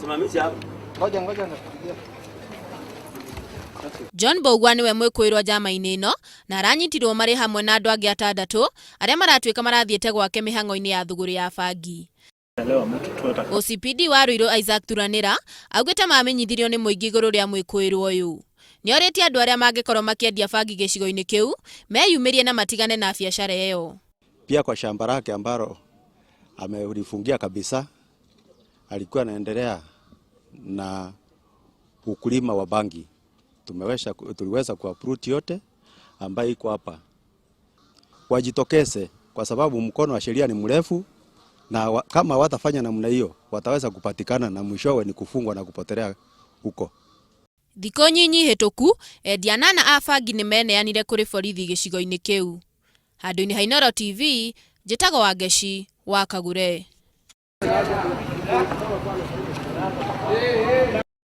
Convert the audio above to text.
Simamisha hapo. Ngoja. John Bogwa niwe mwikuirwo njama-inĩ ĩno na aranyitirwo marĩ hamwe na andũ angĩ 6 arĩa maratuĩka marathiĩte gwake mĩhang'o-inĩ ya thũgũrĩ ya bangi. OCPD wa Ruiru Isaac Turanĩra augĩte mamenyithirio nĩ mũingĩ igũrũ rĩa mwĩkũĩrwo ũyũ. Nĩorĩtie andũ arĩa mangĩkorwo makĩendia bangi gĩcigo-inĩ kĩu meyumĩrie na matigane na biacara ĩyo. Pia kwa shamba lake ambalo amelifungia kabisa, alikuwa anaendelea na ukulima wa bangi. Tuliweza kuapprove yote ambayo iko hapa. Wajitokeze kwa sababu mkono wa sheria ni mrefu, na kama watafanya namna hiyo wataweza kupatikana na mwishowe ni kufungwa na kupotelea huko. Thikũ nyinyi hĩtũku endia 8 a bangi nĩ meneanire kũrĩ borithi gĩcigo-inĩ kĩu. Handũ-inĩ ha Inooro TV, njĩtagwo Wangeci wa Kagure.